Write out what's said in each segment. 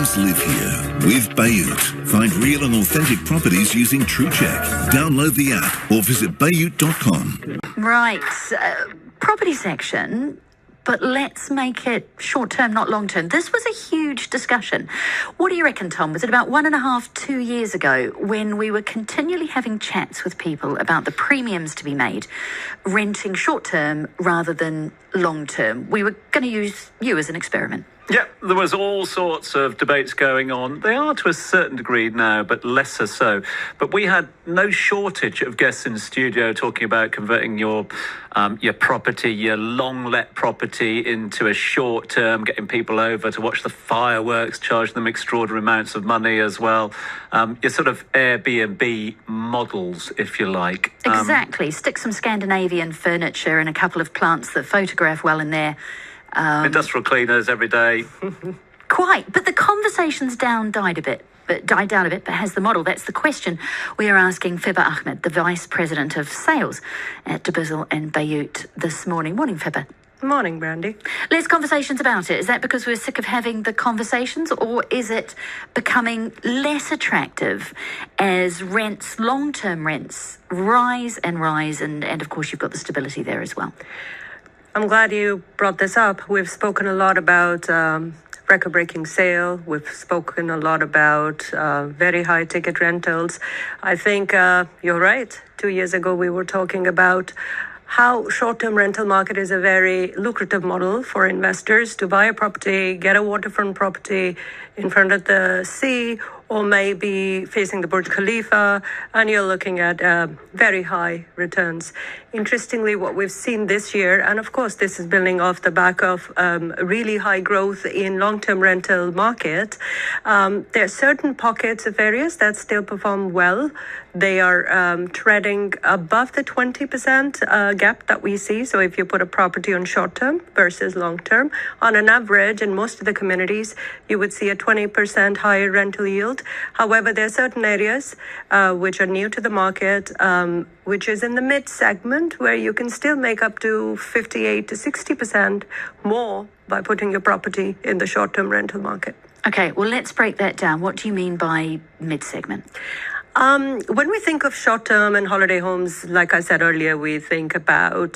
Locals live here with Bayut. Find real and authentic properties using TrueCheck. Download the app or visit Bayut.com. Right, property section, but let's make it short-term, not long-term. This was a huge discussion. What do you reckon, Tom? Was it about 1.5, 2 years ago when we were continually having chats with people about the premiums to be made, renting short-term rather than long-term? We were going to use you as an experiment. Yeah, there was all sorts of debates going on. They are to a certain degree now, but lesser so. But we had no shortage of guests in the studio talking about converting your property, your long-let property into a short-term, getting people over to watch the fireworks, charge them extraordinary amounts of money as well. Your sort of Airbnb models, if you like. Exactly. Stick some Scandinavian furniture and a couple of plants that photograph well in there. Industrial cleaners every day. Quite, but the conversation's died down a bit, but has the model? That's the question we are asking Fibha Ahmed, the Vice President of Sales at Dubizzle and Bayut this morning. Morning, Fibha. Morning, Brandy. Less conversations about it. Is that because we're sick of having the conversations, or is it becoming less attractive as rents, long-term rents, rise, and of course you've got the stability there as well? I'm glad you brought this up. We've spoken a lot about record-breaking sale. We've spoken a lot about very high ticket rentals. I think you're right. 2 years ago, we were talking about how short-term rental market is a very lucrative model for investors to buy a property, get a waterfront property in front of the sea, or maybe facing the Burj Khalifa, and you're looking at very high returns. Interestingly, what we've seen this year, and of course this is building off the back of really high growth in long-term rental market, there are certain pockets of areas that still perform well. They are treading above the 20% gap that we see. So if you put a property on short-term versus long-term, on an average in most of the communities, you would see a 20% higher rental yield. However, there are certain areas which are new to the market, which is in the mid segment, where you can still make up to 58 to 60% more by putting your property in the short-term rental market. Okay, well, let's break that down. What do you mean by mid segment? When we think of short-term and holiday homes, like I said earlier, we think about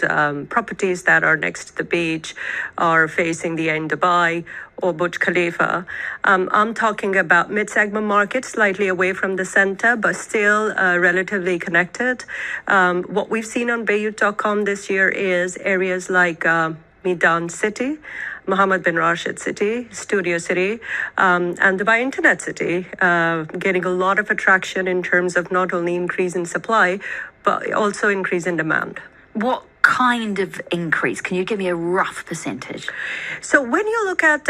properties that are next to the beach or facing the Ain Dubai or Burj Khalifa. I'm talking about mid-segment markets, slightly away from the center, but still relatively connected. What we've seen on Bayut.com this year is areas like Midan City, Mohammed bin Rashid City, Studio City, and Dubai Internet City, getting a lot of attraction in terms of not only increase in supply, but also increase in demand. What kind of increase? Can you give me a rough percentage? So when you look at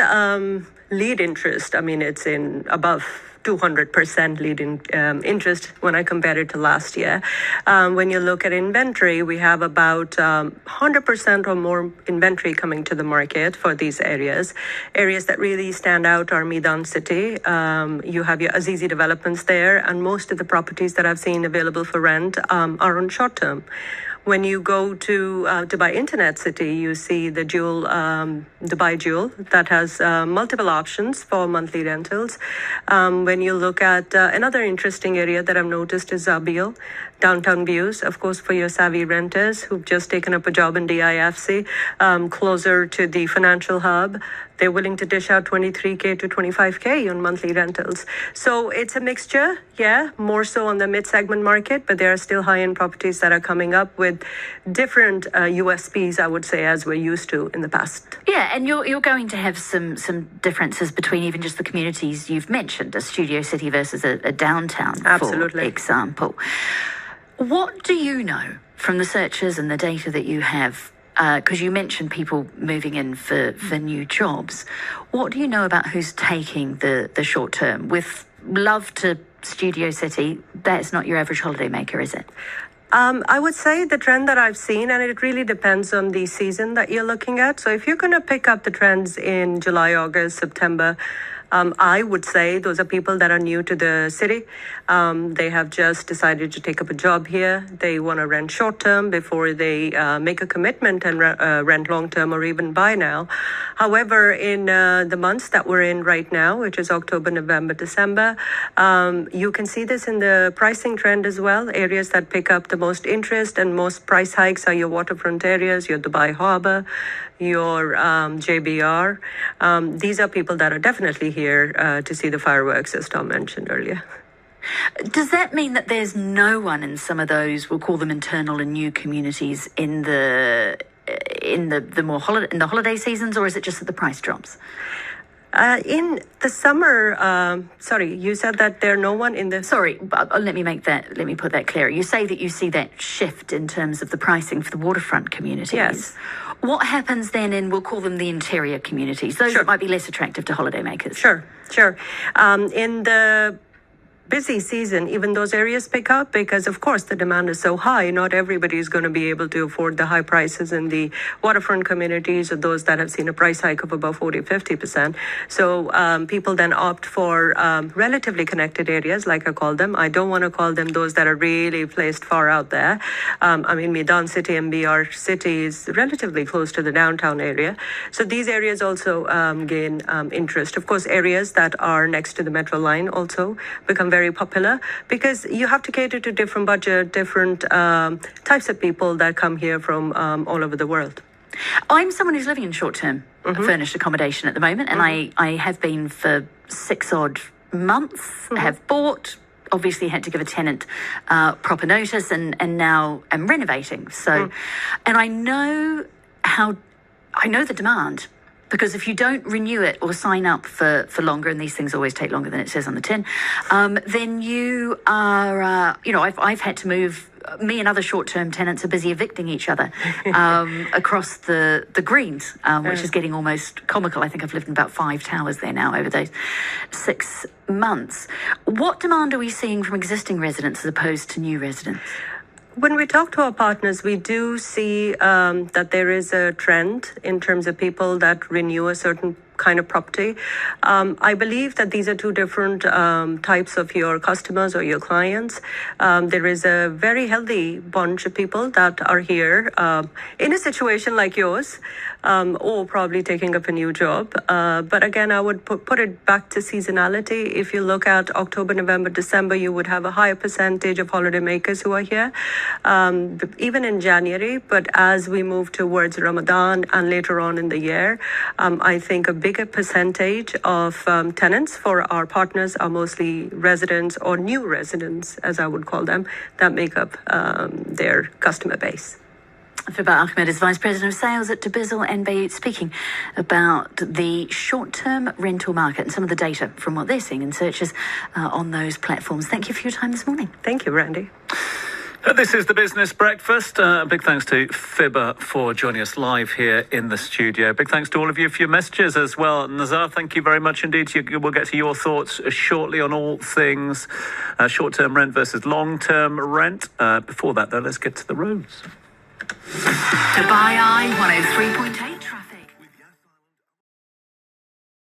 lead interest, I mean, it's in above 200% lead interest when I compare it to last year. When you look at inventory, we have about 100% or more inventory coming to the market for these areas. Areas that really stand out are Midan City. You have your Azizi developments there, and most of the properties that I've seen available for rent are on short term. When you go to Dubai Internet City, you see the Jewel, Dubai Jewel, that has multiple options for monthly rentals. When you look at another interesting area that I've noticed is Zabil, downtown views, of course, for your savvy renters who've just taken up a job in DIFC, closer to the financial hub. They're willing to dish out 23K to 25K on monthly rentals. So it's a mixture, more so on the mid-segment market, but there are still high-end properties that are coming up with different USPs, I would say, as we're used to in the past. Yeah, and you're going to have some differences between even just the communities you've mentioned, a studio city versus a downtown, Absolutely. For example. What do you know from the searches and the data that you have? Because you mentioned people moving in for new jobs. What do you know about who's taking the short term? With love to Studio City, that's not your average holidaymaker, is it? I would say the trend that I've seen, and it really depends on the season that you're looking at. So if you're going to pick up the trends in July, August, September, I would say those are people that are new to the city. They have just decided to take up a job here. They want to rent short term before they make a commitment and rent long term or even buy now. However, in the months that we're in right now, which is October, November, December, you can see this in the pricing trend as well. Areas that pick up the most interest and most price hikes are your waterfront areas, your Dubai Harbour, your JBR. These are people that are definitely here to see the fireworks, as Tom mentioned earlier. Does that mean that there's no one in some of those, we'll call them internal and new communities, in the holiday seasons, or is it just that the price drops? In the summer, sorry, you said that there are no one in the... Sorry, let me put that clearer. You say that you see that shift in terms of the pricing for the waterfront communities. Yes. What happens then in, we'll call them the interior communities, those that might be less attractive to holidaymakers? Sure. In the busy season, even those areas pick up because, of course, the demand is so high. Not everybody is going to be able to afford the high prices in the waterfront communities or those that have seen a price hike of about 40-50%. So people then opt for relatively connected areas, like I call them. I don't want to call them those that are really placed far out there. I mean, Medan City and BR City is relatively close to the downtown area. So these areas also gain interest. Of course, areas that are next to the metro line also become very popular because you have to cater to different budget, different types of people that come here from all over the world. I'm someone who's living in short-term furnished accommodation at the moment, and I have been for 6 odd months, have bought, obviously had to give a tenant proper notice, and now am renovating. So, and I know the demand. Because if you don't renew it or sign up for longer, and these things always take longer than it says on the tin, then you are, I've had to move. Me and other short-term tenants are busy evicting each other across the greens, which is getting almost comical. I think I've lived in about 5 towers there now over those 6 months. What demand are we seeing from existing residents as opposed to new residents? When we talk to our partners, we do see that there is a trend in terms of people that renew a certain kind of property. I believe that these are two different types of your customers or your clients. There is a very healthy bunch of people that are here in a situation like yours, or probably taking up a new job. But again, I would put it back to seasonality. If you look at October, November, December, you would have a higher percentage of holidaymakers who are here, even in January. But as we move towards Ramadan and later on in the year, I think a bigger percentage of tenants for our partners are mostly residents or new residents, as I would call them, that make up their customer base. Fibha Ahmed is Vice President of Sales at Dubai and Bayut, speaking about the short-term rental market and some of the data from what they're seeing in searches on those platforms. Thank you for your time this morning. Thank you, Randy. This is the Business Breakfast. Big thanks to Fibha for joining us live here in the studio. Big thanks to all of you for your messages as well. Nazar, thank you very much indeed. We'll get to your thoughts shortly on all things short-term rent versus long-term rent. Before that, though, let's get to the roads. Dubai Eye 103.8.